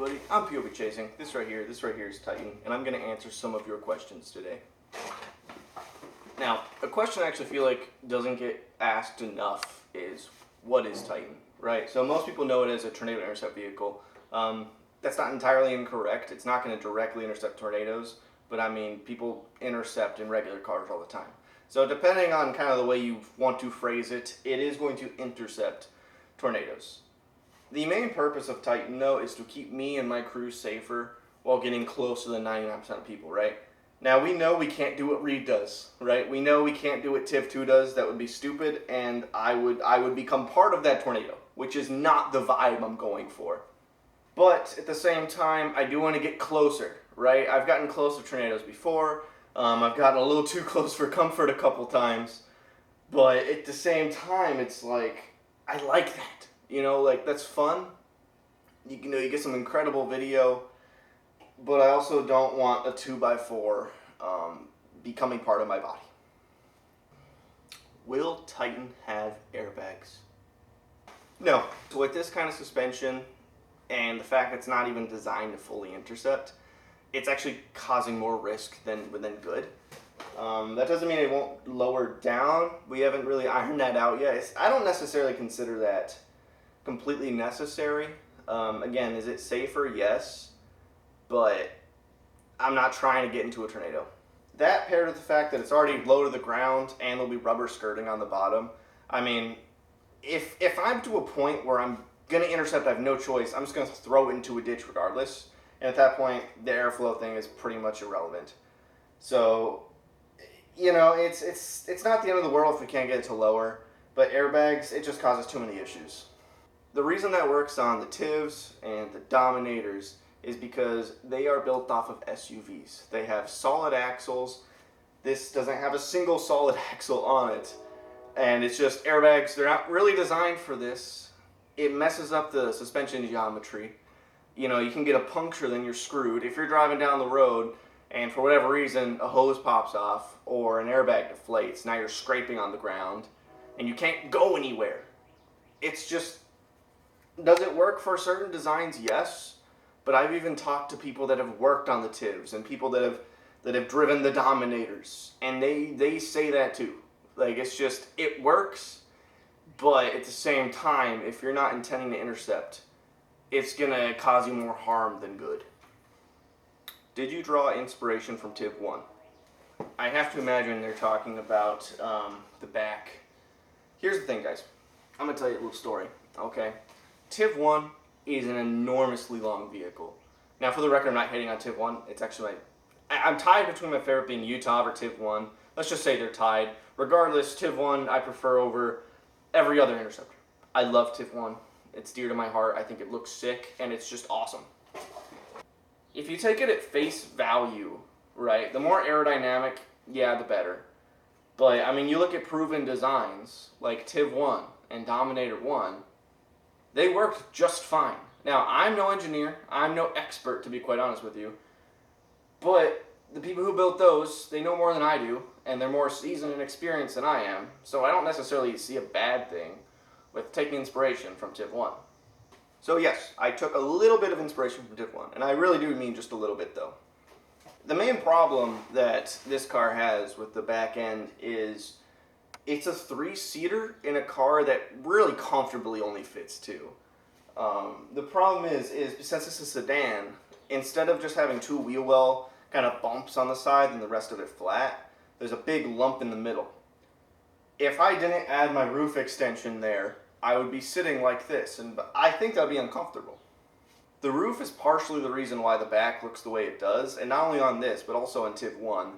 everybody, I'm POV Chasing. This right here is Titan, and I'm going to answer some of your questions today. Now, a question I actually feel like doesn't get asked enough is, what is Titan, right? So most people know it as a tornado intercept vehicle. That's not entirely incorrect. It's not going to directly intercept tornadoes, but I mean, people intercept in regular cars all the time. So depending on kind of the way you want to phrase it, it is going to intercept tornadoes. The main purpose of Titan, though, is to keep me and my crew safer while getting closer than 99% of people, right? Now, we know we can't do what Reed does, right? We know we can't do what Tiv2 does. That would be stupid, and I would become part of that tornado, which is not the vibe I'm going for. But at the same time, I do want to get closer, right? I've gotten close to tornadoes before. I've gotten a little too close for comfort a couple times. But at the same time, it's like, I like that. You know, like, that's fun. You know, you get some incredible video, but I also don't want a 2x4 becoming part of my body. Will Titan have airbags? No. So with this kind of suspension and the fact that it's not even designed to fully intercept, it's actually causing more risk than good. That doesn't mean it won't lower down. We haven't really ironed that out yet. I don't necessarily consider that completely necessary. Again, is it safer? Yes, but I'm not trying to get into a tornado. That paired with the fact that it's already low to the ground and there'll be rubber skirting on the bottom. I mean, if I'm to a point where I'm gonna intercept, I have no choice. I'm just gonna throw it into a ditch regardless. And at that point, the airflow thing is pretty much irrelevant. So, you know, it's not the end of the world if we can't get it to lower. But airbags, it just causes too many issues. The reason that works on the Tivs and the Dominators is because they are built off of SUVs. They have solid axles. This doesn't have a single solid axle on it. And it's just airbags. They're not really designed for this. It messes up the suspension geometry. You know, you can get a puncture, then you're screwed. If you're driving down the road and for whatever reason a hose pops off or an airbag deflates, now you're scraping on the ground and you can't go anywhere. It's just, does it work for certain designs? Yes. But I've even talked to people that have worked on the Tivs and people that have driven the Dominators, and they say that too. Like, it's just, it works, but at the same time, if you're not intending to intercept, it's gonna cause you more harm than good. Did you draw inspiration from Tiv1? I have to imagine they're talking about the back. Here's the thing, guys. I'm gonna tell you a little story, okay? Tiv1 is an enormously long vehicle. Now, for the record, I'm not hating on Tiv1. It's actually I'm tied between my favorite being Utah or Tiv1. Let's just say they're tied. Regardless, Tiv1 I prefer over every other interceptor. I love Tiv1. It's dear to my heart. I think it looks sick, and it's just awesome. If you take it at face value, right, the more aerodynamic, yeah, the better. But, I mean, you look at proven designs, like Tiv1 and Dominator 1, they worked just fine. Now, I'm no engineer. I'm no expert, to be quite honest with you. But the people who built those, they know more than I do, and they're more seasoned and experienced than I am. So I don't necessarily see a bad thing with taking inspiration from Tiv1. So yes, I took a little bit of inspiration from Tiv1, and I really do mean just a little bit, though. The main problem that this car has with the back end is it's a 3-seater in a car that really comfortably only fits 2. The problem is since it's a sedan, instead of just having 2 wheel well kind of bumps on the side and the rest of it flat, there's a big lump in the middle. If I didn't add my roof extension there, I would be sitting like this, and I think that would be uncomfortable. The roof is partially the reason why the back looks the way it does, and not only on this, but also on Tiv1,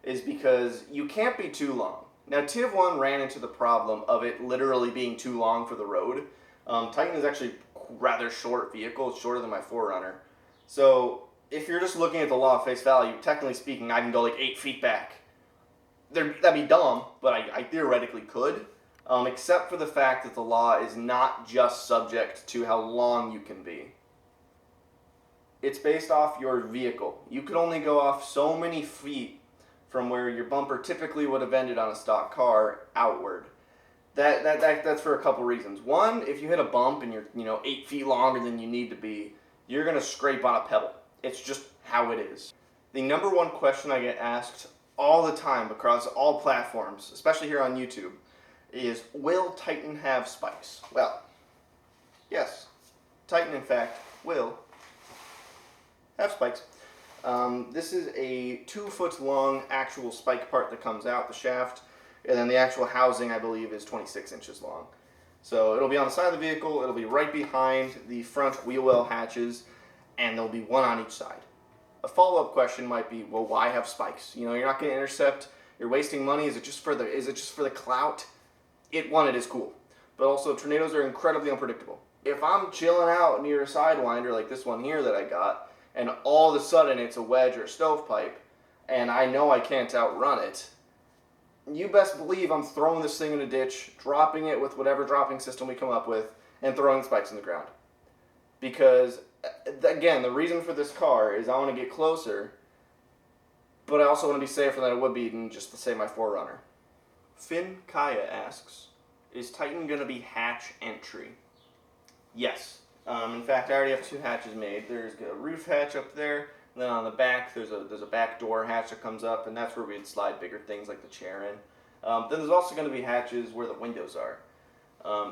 is because you can't be too long. Now, Tiv1 ran into the problem of it literally being too long for the road. Titan is actually a rather short vehicle. It's shorter than my 4Runner. So, if you're just looking at the law of face value, technically speaking, I can go like 8 feet back. That'd be dumb, but I theoretically could. Except for the fact that the law is not just subject to how long you can be. It's based off your vehicle. You could only go off so many feet from where your bumper typically would have ended on a stock car outward. That's for a couple reasons. One, if you hit a bump and you're 8 feet longer than you need to be, you're going to scrape on a pebble. It's just how it is. The number one question I get asked all the time across all platforms, especially here on YouTube, is, will Titan have spikes? Well, yes, Titan in fact will have spikes. This is a 2-foot long actual spike part that comes out the shaft, and then the actual housing, I believe, is 26 inches long. So it'll be on the side of the vehicle, it'll be right behind the front wheel well hatches, and there'll be one on each side. A follow-up question might be, well, why have spikes? You know, you're not going to intercept, you're wasting money, is it just for the clout? It is cool. But also, tornadoes are incredibly unpredictable. If I'm chilling out near a Sidewinder like this one here that I got, and all of a sudden it's a wedge or a stovepipe, and I know I can't outrun it, you best believe I'm throwing this thing in a ditch, dropping it with whatever dropping system we come up with, and throwing spikes in the ground. Because, again, the reason for this car is I want to get closer, but I also want to be safer than I would be than just to say my 4Runner. Finn Kaya asks, is Titan going to be hatch entry? Yes. In fact, I already have 2 hatches made. There's a roof hatch up there, and then on the back there's a back door hatch that comes up, and that's where we'd slide bigger things like the chair in. Then there's also going to be hatches where the windows are.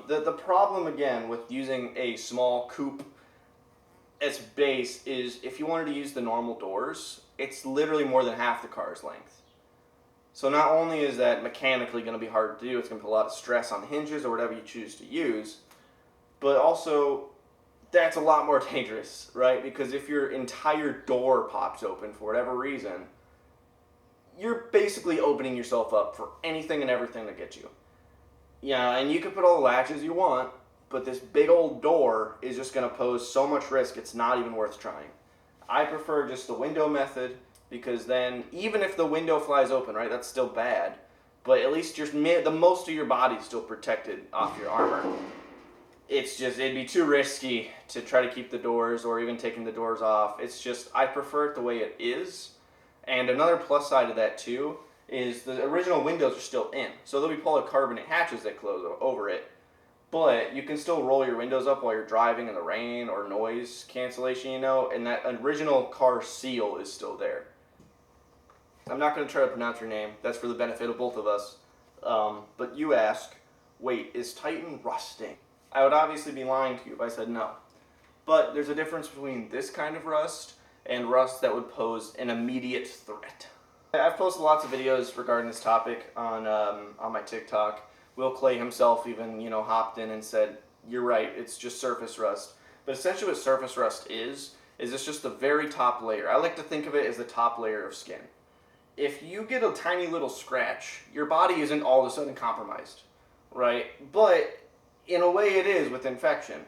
The problem, again, with using a small coupe as base is if you wanted to use the normal doors, it's literally more than half the car's length. So not only is that mechanically going to be hard to do, it's going to put a lot of stress on the hinges or whatever you choose to use, but also that's a lot more dangerous, right? Because if your entire door pops open for whatever reason, you're basically opening yourself up for anything and everything to get you. Yeah, and you can put all the latches you want, but this big old door is just going to pose so much risk, it's not even worth trying. I prefer just the window method, because then, even if the window flies open, right, that's still bad, but at least the most of your body's still protected off your armor. It's just, it'd be too risky to try to keep the doors or even taking the doors off. It's just, I prefer it the way it is. And another plus side of that too is the original windows are still in. So there'll be polycarbonate hatches that close over it. But you can still roll your windows up while you're driving in the rain or noise cancellation, you know, and that original car seal is still there. I'm not going to try to pronounce your name. That's for the benefit of both of us. But you ask, wait, is Titan rusting? I would obviously be lying to you if I said no. But there's a difference between this kind of rust and rust that would pose an immediate threat. I've posted lots of videos regarding this topic on my TikTok. Will Clay himself even, hopped in and said, you're right, it's just surface rust. But essentially what surface rust is it's just the very top layer. I like to think of it as the top layer of skin. If you get a tiny little scratch, your body isn't all of a sudden compromised, right? But in a way it is with infection.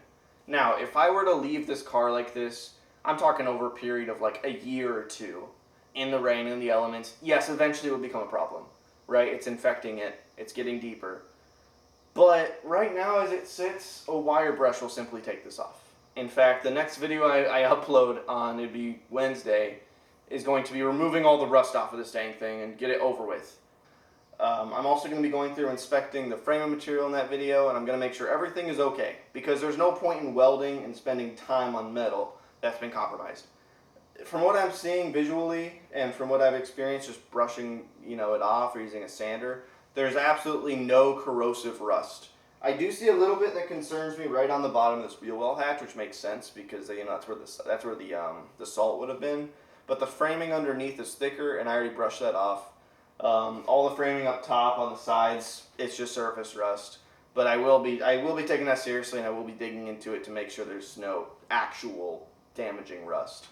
Now, if I were to leave this car like this, I'm talking over a period of like a year or 2, in the rain, in the elements, yes, eventually it would become a problem, right? It's infecting it, it's getting deeper. But right now as it sits, a wire brush will simply take this off. In fact, the next video I upload on, it'd be Wednesday, is going to be removing all the rust off of this dang thing and get it over with. I'm also going to be going through inspecting the framing material in that video, and I'm going to make sure everything is okay, because there's no point in welding and spending time on metal that's been compromised. From what I'm seeing visually, and from what I've experienced just brushing it off or using a sander, there's absolutely no corrosive rust. I do see a little bit that concerns me right on the bottom of this wheel well hatch, which makes sense because that's where the salt would have been. But the framing underneath is thicker, and I already brushed that off. All the framing up top on the sides, it's just surface rust. But I will be taking that seriously, and I will be digging into it to make sure there's no actual damaging rust.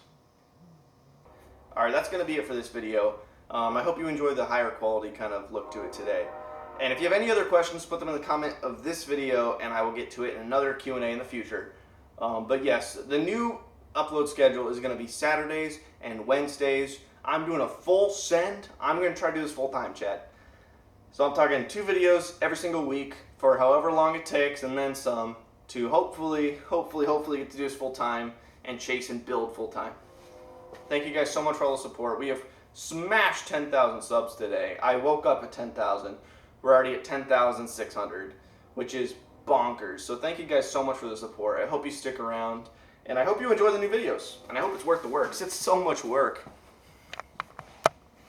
Alright, that's going to be it for this video. I hope you enjoyed the higher quality kind of look to it today. And if you have any other questions, put them in the comment of this video, and I will get to it in another Q&A in the future. But yes, the new upload schedule is going to be Saturdays and Wednesdays. I'm doing a full send. I'm going to try to do this full time, Chad. So I'm talking 2 videos every single week for however long it takes, and then some, to hopefully get to do this full time and chase and build full time. Thank you guys so much for all the support. We have smashed 10,000 subs today. I woke up at 10,000. We're already at 10,600, which is bonkers. So thank you guys so much for the support. I hope you stick around, And I hope you enjoy the new videos, and I hope it's worth the work, 'cause it's so much work.